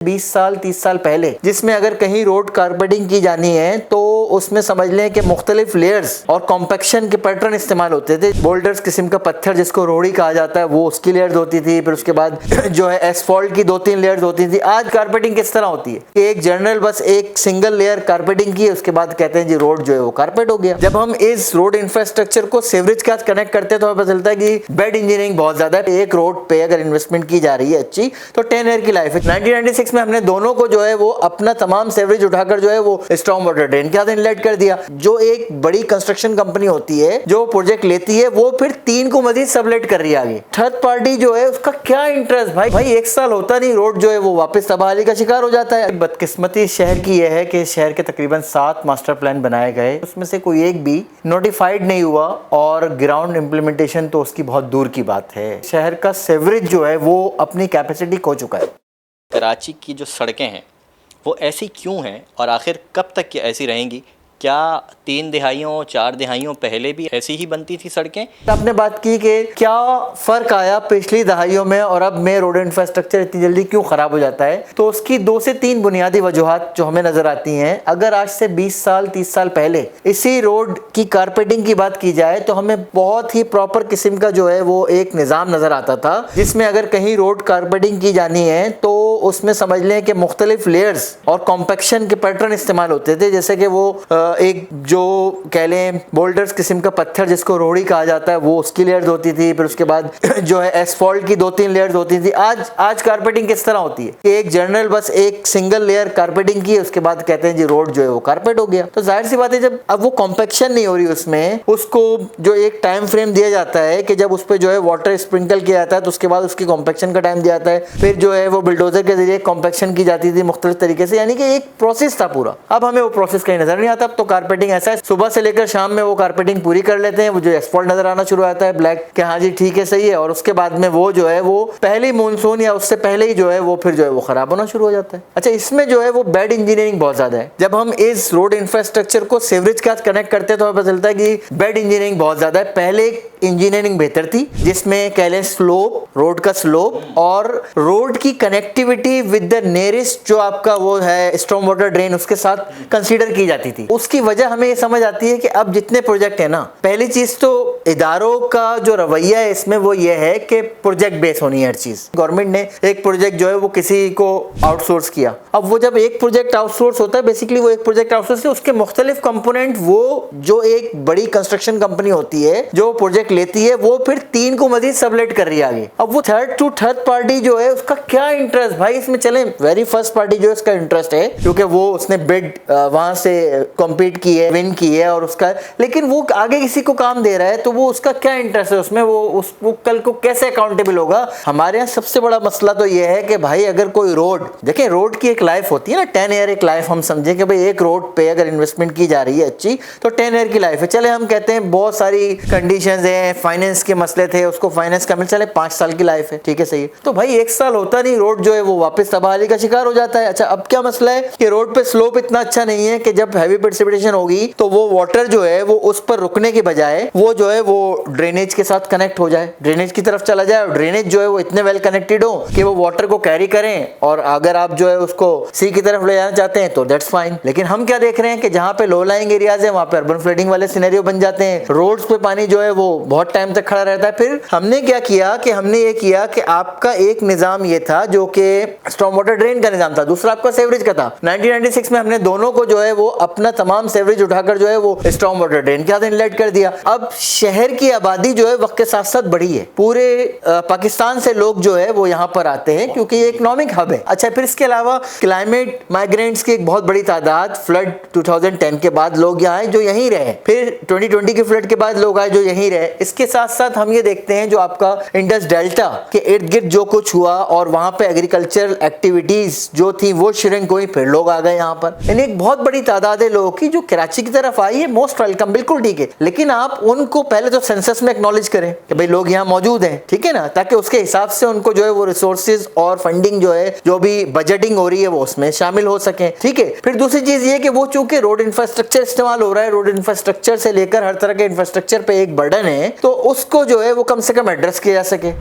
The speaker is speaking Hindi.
20 साल 30 साल पहले, जिसमें अगर कहीं रोड कारपेटिंग की जानी है तो उसमें समझ लें कि मुख्तलिफ लेयर्स और कॉम्पैक्शन के पैटर्न इस्तेमाल होते थे। बोल्डर्स किस्म का पत्थर जिसको रोड़ी कहा जाता है वो उसकी लेयर्स होती थी, फिर उसके बाद जो है एसफॉल्ट की 2-3 लेयर्स होती थी। आज कारपेटिंग किस तरह होती है कि एक जनरल बस एक सिंगल लेयर कारपेटिंग की है, उसके बाद कहते हैं जी रोड जो है वो कारपेट हो गया। जब हम इस रोड इंफ्रास्ट्रक्चर को सीवरेज के साथ कनेक्ट करते हैं तो हमें पता चलता है कि बेड इंजीनियरिंग बहुत ज्यादा है। एक रोड पे अगर इन्वेस्टमेंट की जा रही है अच्छी तो 10 ईयर की लाइफ है। 1996 में हमने दोनों को जो है वो अपना तमाम सेवरेज उठाकर जो है वो स्टॉर्म वाटर ड्रेन के साथ इनलेट कर दिया। जो एक बड़ी कंस्ट्रक्शन कंपनी होती है जो प्रोजेक्ट लेती है वो फिर 3 को मजीद सबलेट कर रही है आगे। थर्ड पार्टी जो है उसका क्या इंटरेस्ट, भाई 1 साल होता नहीं रोड जो है वो वापस तबाही का शिकार हो जाता है। बदकिस्मती शहर की यह है कि शहर के तकरीबन 7 मास्टर प्लान बनाए गए, उसमें से कोई एक भी नोटिफाइड नहीं हुआ और ग्राउंड इंप्लीमेंटेशन तो उसकी बहुत दूर की बात है। शहर का सेवरेज जो है वो अपनी कैपेसिटी खो चुका है। कराची की जो सड़कें हैं वो ऐसी क्यों हैं और आखिर कब तक ऐसी रहेंगी? क्या 3 दिहाइयों 4 दिहाइयों पहले भी ऐसी ही बनती थी सड़कें? आपने बात की कि क्या फ़र्क आया पिछली दहाइयों में और अब में रोड इंफ्रास्ट्रक्चर इतनी जल्दी क्यों ख़राब हो जाता है, तो उसकी 2 से 3 बुनियादी वजूहात जो हमें नज़र आती हैं। अगर आज से 20 साल 30 साल पहले इसी रोड की कारपेटिंग की बात की जाए तो हमें बहुत ही प्रॉपर किस्म का जो है वो एक निज़ाम नज़र आता था, जिसमें अगर कहीं रोड कारपेटिंग की जानी है तो उसमें समझ लें कि मुख्तलिफ लेयर्स और कॉम्पैक्शन के पैटर्न इस्तेमाल होते थे। जैसे कि वो एक जो कह लें बोल्डर्स किस्म का पत्थर जिसको रोड़ी कहा जाता है वो उसकी लेयर्स होती थी, फिर उसके बाद जो है एसफॉल्ट की 2-3 लेयर्स होती थी। आज कारपेटिंग किस तरह होती है कि एक जनरल बस एक सिंगल लेयर कारपेटिंग की है, उसके बाद कहते हैं जी रोड जो है वो कारपेट हो गया। तो जाहिर सी बात है जब अब वो कॉम्पैक्शन नहीं हो रही उसमें, उसको जो एक टाइम फ्रेम दिया जाता है कि जब उस पर जो है वाटर स्प्रिंकल किया जाता है तो उसके बाद उसकी कॉम्पैक्शन का टाइम दिया जाता है, फिर जो है वो बुलडोजर के जरिए कॉम्पैक्शन की जाती थी मुख्तलिफ तरीके से, यानी कि एक प्रोसेस था पूरा। अब हमें वो प्रोसेस कहीं नजर नहीं आता। अब तो कारपेटिंग ऐसा है सुबह से लेकर शाम में वो कारपेटिंग पूरी कर लेते हैं, वो जो एस्फॉल्ट नजर आना शुरू आता है ब्लैक कि हाँ जी ठीक है सही है, और उसके बाद में वो जो है वो पहली मानसून या उससे पहले ही जो है वो फिर जो है वो खराब होना शुरू हो जाता है। अच्छा, इसमें जो है वो बेड इंजीनियरिंग बहुत ज्यादा है। जब हम इस रोड इंफ्रास्ट्रक्चर को सीवरेज के साथ कनेक्ट करते हैं तो हमें पता चलता है कि बेड इंजीनियरिंग बहुत ज्यादा है। पहले इंजीनियरिंग बेहतर थी जिसमें कह लें स्लोप, रोड का स्लोप और रोड की कनेक्टिविटी विद द नियरेस्ट जो आपका वो है स्टॉर्म वाटर ड्रेन उसके साथ कंसीडर की जाती थी। उसकी वजह हमें ये समझ आती है कि अब जितने प्रोजेक्ट है ना, पहली चीज तो इदारों का जो रवैया है इसमें वो ये है कि प्रोजेक्ट बेस होनी है हर चीज। गवर्नमेंट ने एक प्रोजेक्ट जो है वो किसी को आउटसोर्स किया। अब वो जब एक प्रोजेक्ट आउटसोर्स होता है, बेसिकली वो एक प्रोजेक्ट आउटसोर्स है, उसके मुख्तलिफ कंपोनेंट वो जो एक बड़ी कंस्ट्रक्शन कंपनी होती है जो प्रोजेक्ट लेती है वो फिर 3 को मजीद सबलेट कर रही है आगे। अब वो थर्ड पार्टी जो है उसका क्या इंटरेस्ट, भाई इसमें चले वेरी फर्स्ट पार्टी जो है उसका इंटरेस्ट है क्योंकि वो उसने बिड वहां से कॉम्पीट की है, विन की है और उसका, लेकिन वो आगे किसी को काम दे रहा है तो वो उसका क्या इंटरेस्ट है उसमें, वो कल को कैसे अकाउंटेबल होगा। हमारे यहाँ सबसे बड़ा मसला तो ये है कि भाई अगर कोई रोड, देखिए रोड की एक लाइफ होती है ना, 10 ईयर एक लाइफ हम समझे कि भाई एक रोड पे अगर इन्वेस्टमेंट की जा रही है अच्छी तो 10 ईयर की लाइफ है। चले हम कहते हैं बहुत सारी कंडीशंस हैं, फाइनेंस के मसले थे, उसको फाइनेंस का मिल, चले 5 साल की लाइफ है, ठीक है सही है। तो भाई 1 साल होता नहीं रोड जो है वो वापस तबाही का शिकार हो जाता है। अच्छा, अब क्या मसला है कि रोड पे स्लोप इतना अच्छा नहीं है कि जब हैवी प्रेसिपिटेशन होगी तो वो वाटर जो है वो उस पर रुकने के बजाय वो जो है वो ड्रेनेज के साथ कनेक्ट हो जाए, ड्रेनेज की तरफ चला जाए और ड्रेनेज जो है वो इतने वेल कनेक्टेड हो कि वो वाटर को कैरी करें, और अगर आप जो है उसको सी की तरफ ले जाना चाहते हैं तो दैट्स फाइन। लेकिन हम क्या देख रहे हैं कि जहां पे लो लाइंग एरियाज है वहां पे अर्बन फ्लडिंग वाले सिनेरियो बन जाते हैं, रोड्स पे पानी जो है वो बहुत टाइम तक खड़ा रहता है। फिर हमने क्या किया कि हमने ये किया कि आपका एक निजाम ये था जो कि स्टॉर्म वाटर ड्रेन का निजाम था, दूसरा आपका सेवरेज का था। 1996 में हमने दोनों को जो है वो अपना तमाम सेवरेज उठाकर जो है वो स्टॉर्म वाटर ड्रेन के साथ इनलेट कर दिया। अब शहर की आबादी जो है वक्त के साथ साथ बढ़ी है, पूरे पाकिस्तान से लोग जो है वो यहाँ पर आते हैं क्योंकि ये इकोनॉमिक हब है। अच्छा, फिर इसके अलावा क्लाइमेट माइग्रेंट्स की एक बहुत बड़ी तादाद, फ्लड 2010 के बाद लोग यहाँ आए जो यहीं रहे, फिर 2020 के फ्लड के बाद लोग आए जो यहीं रहे। इसके साथ साथ हम ये देखते हैं जो आपका इंडस डेल्टा के इर्द गिर्द जो कुछ हुआ और वहां पे एग्रीकल्चरल एक्टिविटीज जो थी वो श्रिंक हुई, फिर लोग आ गए यहाँ पर। यानी एक बहुत बड़ी तादाद है लोगों की जो कराची की तरफ आई है, मोस्ट वेलकम, बिल्कुल ठीक है, लेकिन आप उनको पहले तो सेंसस में एक्नॉलेज करें कि भाई लोग यहाँ मौजूद हैं, ठीक है ना, ताकि उसके हिसाब से उनको जो है वो रिसोर्सेज और फंडिंग जो है जो भी बजटिंग हो रही है वो उसमें शामिल हो सके, ठीक है। फिर दूसरी चीज ये कि वो चूंकि रोड इंफ्रास्ट्रक्चर इस्तेमाल हो रहा है, रोड इंफ्रास्ट्रक्चर से लेकर हर तरह के इंफ्रास्ट्रक्चर पे एक बर्डन है, तो उसको जो है वो कम से कम एड्रेस किया जा सके।